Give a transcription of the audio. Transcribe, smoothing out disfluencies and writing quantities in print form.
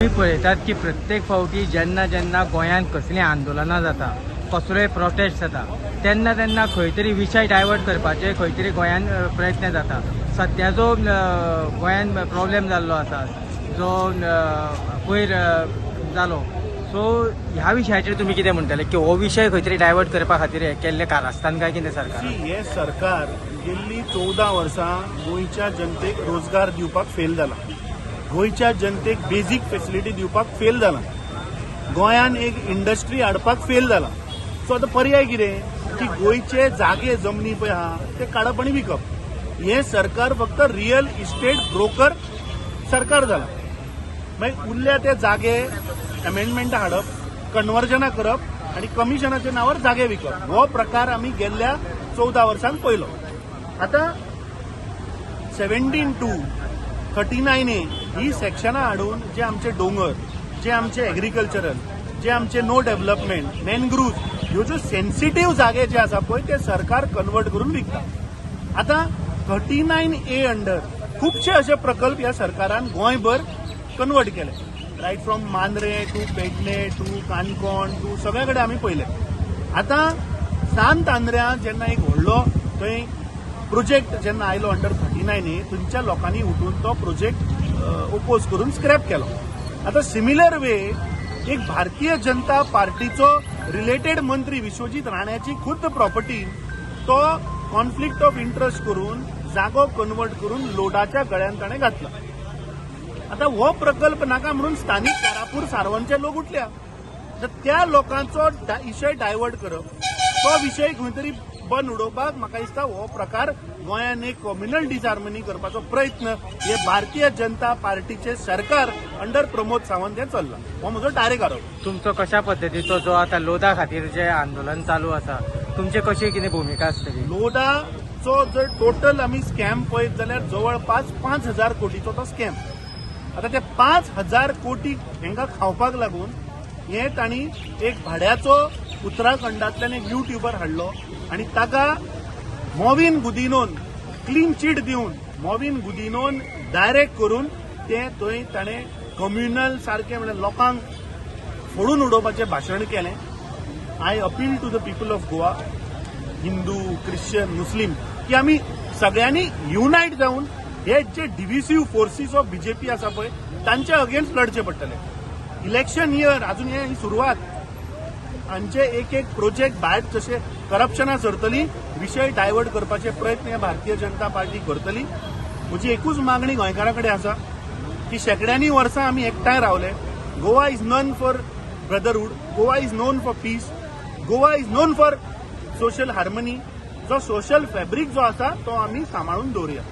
तुम्ही पळयतात की प्रत्येक फावटी जेन्ना जेन्ना गोंयांत कसलीं आंदोलनां जाता, कसलोय प्रोटेस्ट जाता, तेन्ना तेन्ना खंय तरी विशय डायवर्ट करपाचे खंय तरी गोंयांत प्रयत्न जाता. सद्याचो गोंयांत प्रॉब्लेम जाल्लो आसा जो पयर जालो, सो ह्या विशयाचेर तुमी कितें म्हणटले की हो विशय खंय तरी डायवर्ट करपा खातीर हे केल्ले कारस्थान काय कितें सरकार? हे सरकार गेल्ली 14 वर्सां गोंयच्या जनतेक रोजगार दिवपाक फेल जाला. गोंयच्या जनतेक बेजीक फेसिलिटी दिवपाक फेल जाला. गोंयान एक इंडस्ट्री हाडपाक फेल जाला. सो आतां पर्याय कितें की गोंयचे जागे जमनी पळय आहा ते काडप आनी विकप. हे सरकार फक्त रियल इस्टेट ब्रोकर सरकार जाला. मागीर उरल्या ते जागे अमेंडमेंट हाडप, कन्वर्जना करप आनी कमिशनाच्या नांवार जागे विकप. हो प्रकार आमी गेल्ल्या 14 वर्सांक पळयलो. आतां 17(2), 39A ही सेक्शनां हाडून जे आमचे दोंगर, जे आमचे एग्रीकल्चरल, जे आमचे नो डेव्हलपमेंट, मॅनग्रुव्ज, ह्यो ज्यो सेन्सिटीव जागे जे आसा पळय ते सरकार कन्वर्ट करून विकता. आतां 39A अंडर खुबशे असे प्रकल्प ह्या सरकारान गोंयभर कन्वर्ट केले. Right from Mandrem to Pednem to Canacona to सगळे कडेन आमी पळयले. आतां सांत आंद्र्या जेन्ना एक व्हडलो थंय प्रोजेक्ट जेन्ना आयलो अंडर 39A, थंयच्या लोकांनी उठून तो प्रोजेक्ट ओपोज करून स्क्रॅप केलो. आतां सिमिलर वे एक भारतीय जनता पार्टीचो रिलेटेड मंत्री विश्वजीत राण्याची खुद्द प्रॉपर्टी तो कॉन्फ्लिक्ट ऑफ इंटरेस्ट करून जागो कन्वर्ट करून लोडाच्या गळ्यात ताणें घातला. आता हो प्रकल्प नाका म्हणून स्थानिक कारापूर सारवनचे लोक उठल्या. तर त्या लोकांचो विशय डायवर्ट करप, तो विशय खंय तरी बंद उडोवपाक म्हाका दिसता हो प्रकार गोंयान एक कम्युनल डिसहार्मनी करपाचो प्रयत्न हे भारतीय जनता पार्टीचे सरकार अंडर प्रमोद सावंत हे चल्ला. हो म्हजो डायरेक्ट आरोप. तुमचो कशा पद्दतीचो जो आता लोदा खातीर जे आंदोलन चालू आसा, तुमची कशी कितें भूमिका आसतली? लोडाचो जर टोटल आमी स्कॅम पळयत जाल्यार जवळपास 5,000 कोटीचो तो स्कॅम. आता ते 5,000 कोटी हांकां खावपाक लागून हे तांणी एक भाड्याचो उत्तराखंडांतल्यान एक युट्यूबर हाडलो आनी ताका मॉविन गुदिनोन क्लीन चीट दिवन मॉविन गुदिनोन डायरेक्ट करून ते थंय ताणें कम्युनल सारकें म्हणजे लोकांक फोडून उडोवपाचें भाशण केलें. I appeal to the people of Goa, Hindu, Christian, Muslim, की आमी सगळ्यांनी युनायट जावन हे जे डिव्हिसिव्ह फोर्सीस ऑफ बीजेपी आसा पळय तांचे अगेन्स्ट लढचे पडटले. इलेक्शन इयर अजून ही सुरवात, हांचे एक एक प्रोजेक्ट भायर जशे करप्शनां सरतली, विशय डायवर्ट करपाचे प्रयत्न हे भारतीय जनता पार्टी करतली. म्हजी एकूच मागणी गोंयकारां कडेन आसा की शेकड्यांनी वर्सां आमी एकठांय रावले. Goa is non for brotherhood, Goa is non for piece, Goa is non for social harmony. जो सोशल फॅब्रिक जो आसा तो आमी सांबाळून दवरुया.